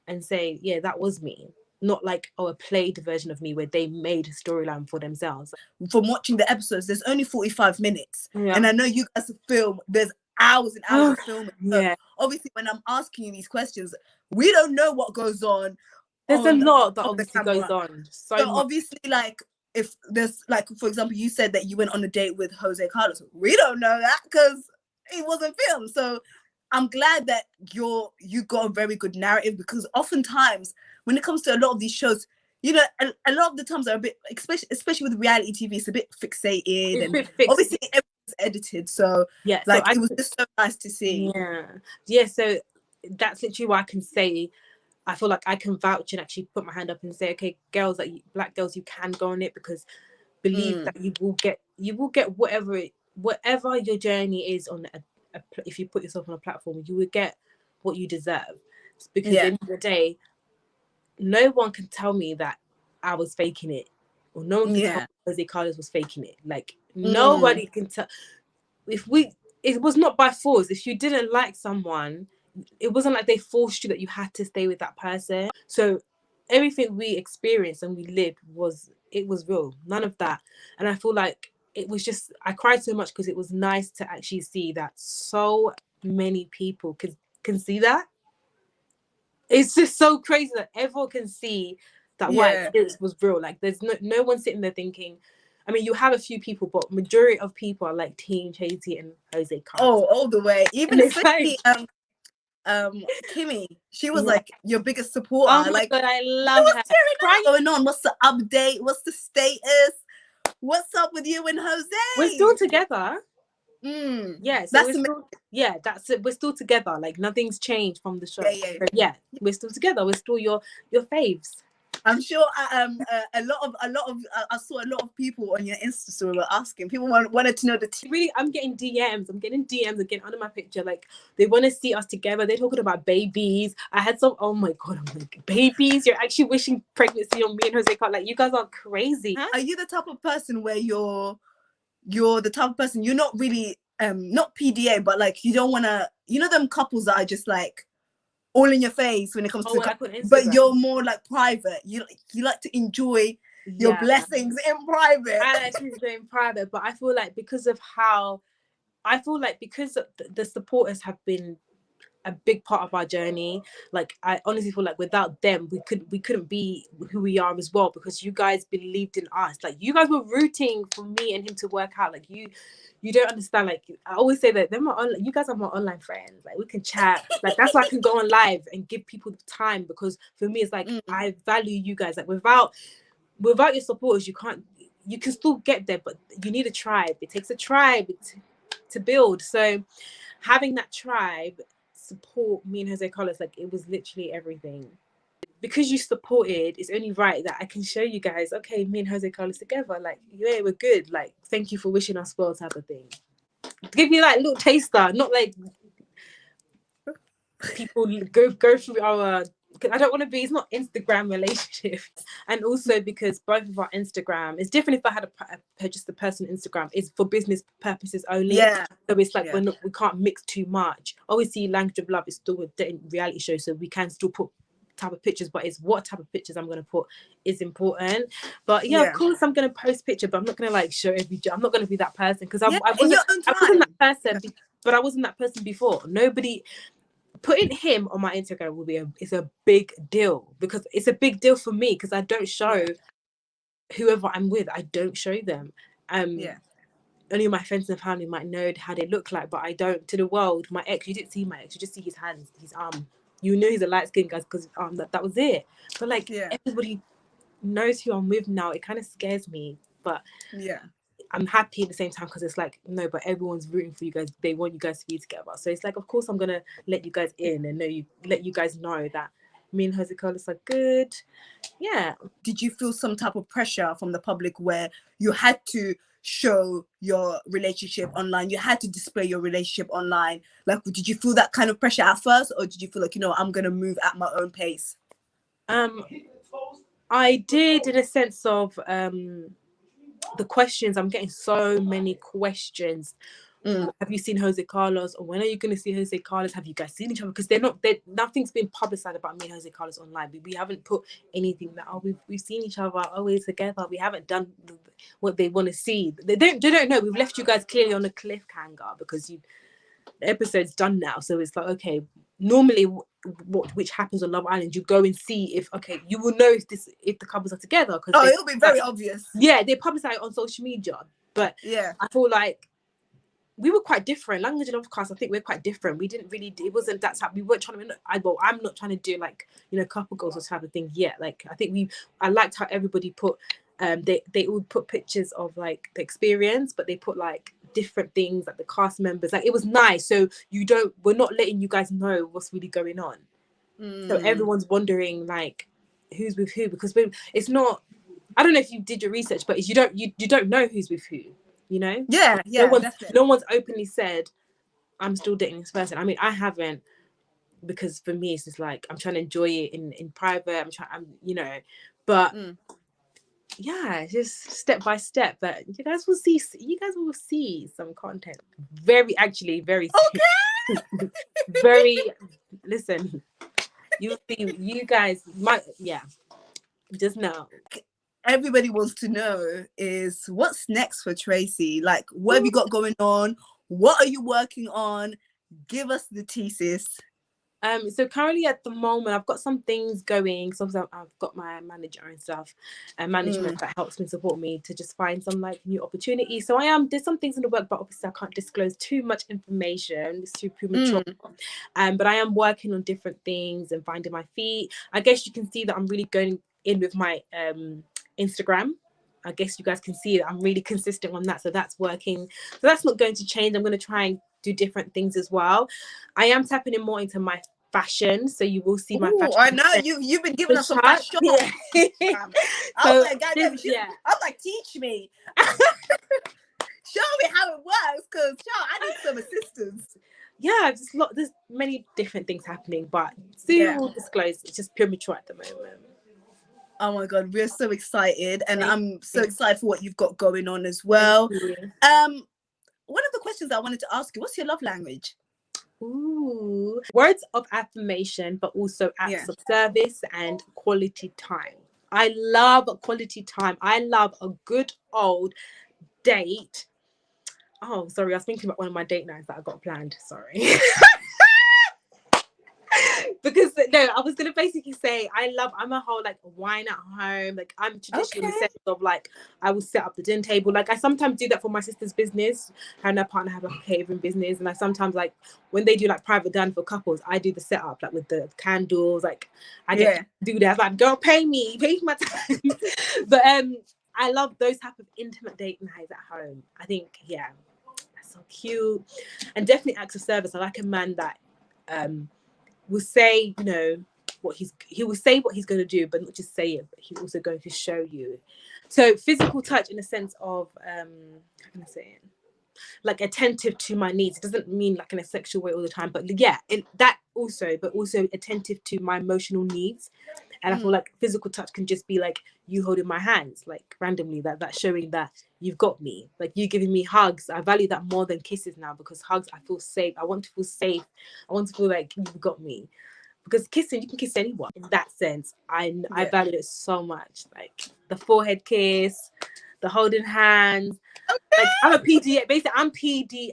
Speaker 3: and say, yeah, that was me. Not like, a played version of me where they made a storyline for themselves.
Speaker 2: From watching the episodes, there's only 45 minutes. And I know you guys film, there's hours and hours of filming. So obviously, when I'm asking you these questions, we don't know what goes on.
Speaker 3: There's a lot that obviously goes on. So
Speaker 2: obviously, like, if there's, like, for example, you said that you went on a date with Jose Carlos. We don't know that because it wasn't filmed. So I'm glad that you got a very good narrative, because oftentimes when it comes to a lot of these shows, you know, a lot of the times are a bit, especially with reality TV, it's a bit fixated, and obviously everything's edited. So it was just so nice to see.
Speaker 3: Yeah. So that's literally why I can say, I feel like I can vouch and actually put my hand up and say, okay, girls, like black girls, you can go on it, because believe that you will get whatever your journey is on if you put yourself on a platform, you will get what you deserve. Because at the end of the day, no one can tell me that I was faking it, or no one can tell me Jose Carlos was faking it. Like nobody can tell. It was not by force. If you didn't like someone, it wasn't like they forced you that you had to stay with that person. So everything we experienced and we lived was real. None of that. And I feel like it was just, I cried so much because it was nice to actually see that so many people can see that. It's just so crazy that everyone can see that what I experienced was real. Like there's no one sitting there thinking, I mean, you have a few people, but majority of people are like Team Tracy and Jose Carlos.
Speaker 2: Oh, all the way. Even especially Kimmy, she was like your biggest supporter.
Speaker 3: Oh my God, I love her.
Speaker 2: What's going on? What's the update? What's the status? What's up with you and Jose?
Speaker 3: We're still together. Yeah, so that's it. We're still together. Like nothing's changed from the show. Yeah, we're still together. We're still your faves.
Speaker 2: I'm sure a lot of I saw a lot of people on your Insta story were asking. People wanted to know the
Speaker 3: really. I'm getting DMs again under my picture. Like they want to see us together. They're talking about babies. I had some. Oh my God! I'm like, babies. You're actually wishing pregnancy on me and Jose Carlos. Like you guys are crazy.
Speaker 2: Huh? Are you the type of person where you're the type of person, you're not really not PDA, but like you don't want to, you know, them couples that are just like all in your face when it comes to
Speaker 3: like on
Speaker 2: but
Speaker 3: Instagram.
Speaker 2: you're more like private. You like to enjoy your blessings in private.
Speaker 3: I like to enjoy in private, but I feel like because of how the supporters have been a big part of our journey. Like I honestly feel like without them we couldn't be who we are as well, because you guys believed in us. Like you guys were rooting for me and him to work out. Like you don't understand. Like I always say that you guys are my online friends. Like we can chat. Like that's why I can go on live and give people time, because for me it's like I value you guys. Like without your supporters you can still get there, but you need a tribe. It takes a tribe to build. So having that tribe support me and Jose Carlos, like it was literally everything. Because you supported, it's only right that I can show you guys, okay, me and Jose Carlos together, like yeah, we're good. Like thank you for wishing us well, type of thing. Give you like a little taster, not like people go through our. I don't want to be. It's not Instagram relationships, and also because both of our Instagram, it's different. If I had just a personal Instagram, it's for business purposes only.
Speaker 2: Yeah.
Speaker 3: So it's like we can't mix too much. Obviously, Language of Love is still a dating reality show, so we can still put type of pictures, but it's what type of pictures I'm going to put is important. But yeah, of course I'm going to post picture, but I'm not going to like show every. I'm not going to be that person, because I wasn't that person. But I wasn't that person before. Nobody. Putting him on my Instagram will be it's a big deal, because it's a big deal for me, because I don't show whoever I'm with. I don't show them. Only my friends and family might know how they look like, but I don't to the world. My ex, you didn't see my ex, you just see his hands, his arm. You know he's a light skinned guy because that was it. But like everybody knows who I'm with now. It kind of scares me, but I'm happy at the same time, because it's like, no, but everyone's rooting for you guys. They want you guys to be together. So it's like, of course, I'm going to let you guys in and let you guys know that me and Jose Carlos are good. Yeah.
Speaker 2: Did you feel some type of pressure from the public where you had to show your relationship online? You had to display your relationship online. Like, did you feel that kind of pressure at first? Or did you feel like, you know, I'm going to move at my own pace?
Speaker 3: I did, in a sense of... the questions, I'm getting so many questions. Have you seen Jose Carlos, or when are you going to see Jose Carlos? Have you guys seen each other? Because nothing's been publicized about me and Jose Carlos online. We haven't put anything that we've seen each other always together. We haven't done what they want to see. They don't know. We've left you guys clearly on a cliffhanger, because the episode's done now. So it's like, okay, normally which happens on Love Island, you go and see if you will know if the couples are together, because
Speaker 2: it'll be very obvious.
Speaker 3: They publicize it on social media. But I feel like we were quite different. Language and Love cast, I think we're quite different. We didn't really, it wasn't that type. We weren't trying to, I'm not trying to do like, you know, couple goals or type of thing yet. Like I think I liked how everybody put they all put pictures of like the experience, but they put like different things, like the cast members. Like it was nice. So we're not letting you guys know what's really going on. So everyone's wondering like who's with who, because it's not, I don't know if you did your research, but you don't know who's with who, you know? No one's openly said I'm still dating this person. I mean, I haven't, because for me it's just like I'm trying to enjoy it in private. But yeah, just step by step. But you guys will see some content. Very very. Listen, you see, you guys might, just know.
Speaker 2: Everybody wants to know is what's next for Tracy. Like, what have you got going on? What are you working on? Give us the thesis.
Speaker 3: So currently at the moment, I've got some things going. So I've got my manager and stuff, and management that helps me support me to just find some like new opportunities. So there's some things in the work, but obviously I can't disclose too much information. It's too premature. But I am working on different things and finding my feet. I guess you can see that I'm really going in with my Instagram. I guess you guys can see that I'm really consistent on that. So that's working. So that's not going to change. I'm going to try and do different things as well. I am tapping in more into my fashion, so you will see my fashion.
Speaker 2: I know you've been giving us some fashion. I was like, teach me. Show me how it works, because I need some assistance.
Speaker 3: There's many different things happening, but soon we'll disclose. It's just premature at the moment.
Speaker 2: Oh my God, we're so excited, and
Speaker 3: Thank
Speaker 2: I'm so
Speaker 3: you.
Speaker 2: excited for what you've got going on as well.
Speaker 3: Thank you.
Speaker 2: One of the questions I wanted to ask you, what's your love language?
Speaker 3: Ooh, words of affirmation, but also acts of service and quality time. I love quality time. I love a good old date. Oh, sorry, I was thinking about one of my date nights that I got planned. Sorry. Because no, I was gonna basically say I'm a whole like wine at home. Like I'm traditional in the sense of like I will set up the dinner table. Like I sometimes do that for my sister's business. Her and her partner have like a catering business, and I sometimes like when they do like private dining for couples, I do the setup like with the candles. Like I get to do that. Like girl, pay for my time. But I love those type of intimate date nights at home. I think that's so cute, and definitely acts of service. I like a man that will say, you know, he will say what he's going to do, but not just say it, but he's also going to show you. So physical touch in the sense of how can I say it, like attentive to my needs. It doesn't mean like in a sexual way all the time, but that also, but also attentive to my emotional needs. And I feel like physical touch can just be like you holding my hands, like randomly, that showing that you've got me, like you giving me hugs. I value that more than kisses now, because hugs, I feel safe. I want to feel safe. I want to feel like you've got me. Because kissing, you can kiss anyone. In that sense, I value it so much. Like the forehead kiss, the holding hands. Like I'm a PDA. Basically, I'm PDA.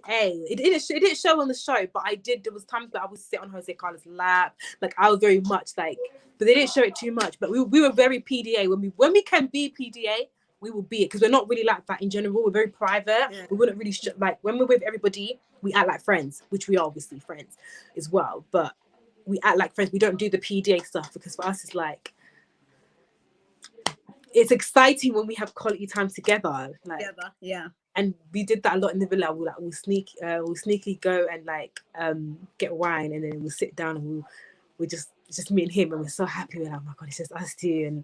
Speaker 3: It didn't show on the show, but I did. There was times that I would sit on Jose Carlos' lap. Like I was very much like, but they didn't show it too much. But we were very PDA. When we can be PDA, we will be it, because we're not really like that in general. We're very private. We wouldn't really like when we're with everybody, we act like friends, which we are obviously friends as well. But we act like friends. We don't do the PDA stuff, because for us it's like, it's exciting when we have quality time together. Like, and we did that a lot in the villa. We'll sneakily go and like get wine, and then we'll sit down and we'll just me and him, and we're so happy. We're like, oh my God, it's just us two, and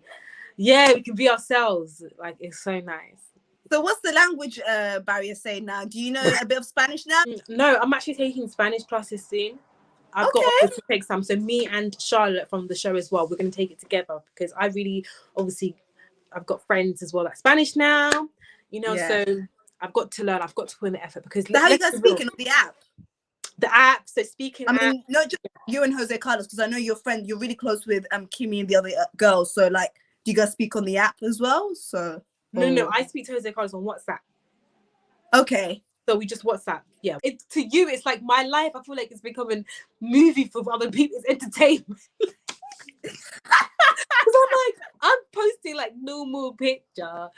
Speaker 3: we can be ourselves. Like it's so nice.
Speaker 2: So what's the language barrier saying now? Do you know a bit of Spanish now?
Speaker 3: No, I'm actually taking Spanish classes soon. I've got offers to take some. So me and Charlotte from the show as well, we're going to take it together, because I really, obviously, I've got friends as well like Spanish now, you know, so I've got to learn. I've got to put in the effort, because
Speaker 2: how are you guys speaking on the app?
Speaker 3: The app, so speaking
Speaker 2: I mean, not just you and Jose Carlos, because I know you're really close with Kimmy and the other girls. So like, do you guys speak on the app as well? So
Speaker 3: no, I speak to Jose Carlos on WhatsApp.
Speaker 2: Okay.
Speaker 3: So we just WhatsApp. Yeah. To you, it's like my life. I feel like it's becoming movie for other people. It's entertainment. Because I'm posting like normal picture.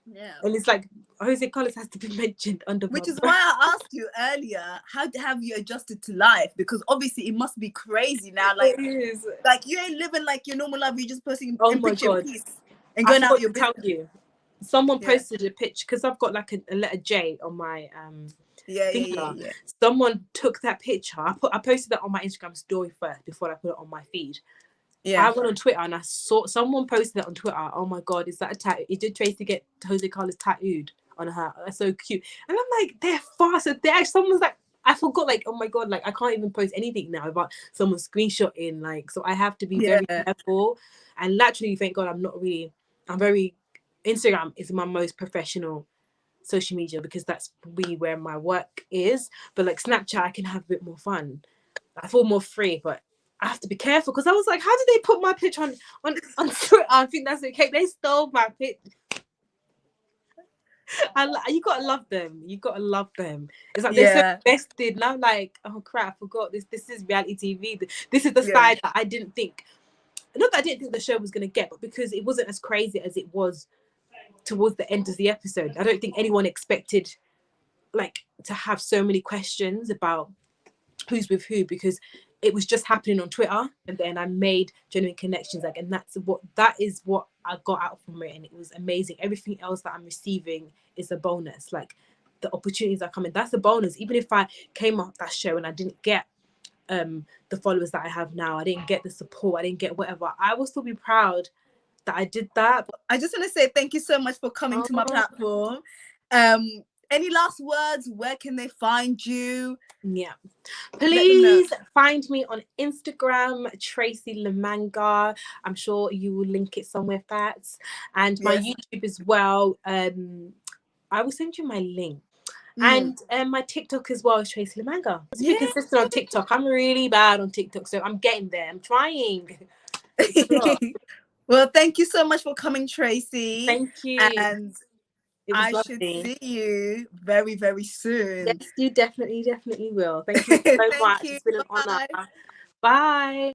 Speaker 2: Yeah.
Speaker 3: And it's like Jose Carlos has to be mentioned under.
Speaker 2: Which is why I asked you earlier, how have you adjusted to life? Because obviously it must be crazy now. Like,
Speaker 3: it is.
Speaker 2: Like you ain't living like your normal life. You're just posting
Speaker 3: in
Speaker 2: picture in peace and going out your business.
Speaker 3: Tell you. Someone posted a picture, because I've got like a letter J on my finger. Someone took that picture. I posted that on my Instagram story first before I put it on my feed. I went on Twitter and I saw someone posted it on Twitter. Oh my God, is that a tattoo? Did Tracy get Jose Carlos tattooed on her? That's so cute. And I'm like, they're fast. Someone's like, I forgot, like, oh my God, like I can't even post anything now about someone screenshotting. Like, so I have to be very careful. And naturally, thank God, I'm very, Instagram is my most professional social media, because that's really where my work is. But like Snapchat, I can have a bit more fun. I feel more free, but I have to be careful, because I was like, how did they put my picture on Twitter? I think that's okay. They stole my picture. You gotta love them. You gotta love them. It's like they're so invested, and I'm like, oh crap, I forgot this. This is reality TV. This is the side that I didn't think. Not that I didn't think the show was gonna get, but because it wasn't as crazy as it was towards the end of the episode. I don't think anyone expected like to have so many questions about who's with who, because it was just happening on Twitter, and then I made genuine connections, like, and that is what I got out from it, and it was amazing. Everything else that I'm receiving is a bonus. Like the opportunities are coming, that's a bonus. Even if I came off that show and I didn't get the followers that I have now, I didn't get the support, I didn't get whatever, I will still be proud that I did that.
Speaker 2: I just want to say thank you so much for coming to my platform. any last words? Where can they find you?
Speaker 3: Yeah. Please find me on Instagram, Tracy Lomanga. I'm sure you will link it somewhere, Fats. And my YouTube as well. I will send you my link. And my TikTok as well is Tracy Lomanga. To be consistent on TikTok. I'm really bad on TikTok, so I'm getting there. I'm trying.
Speaker 2: Well, thank you so much for coming, Tracy.
Speaker 3: Thank you.
Speaker 2: And I should see you very, very soon.
Speaker 3: Yes, you definitely will. Thank you so much.
Speaker 2: You.
Speaker 3: It's been an honor. Bye.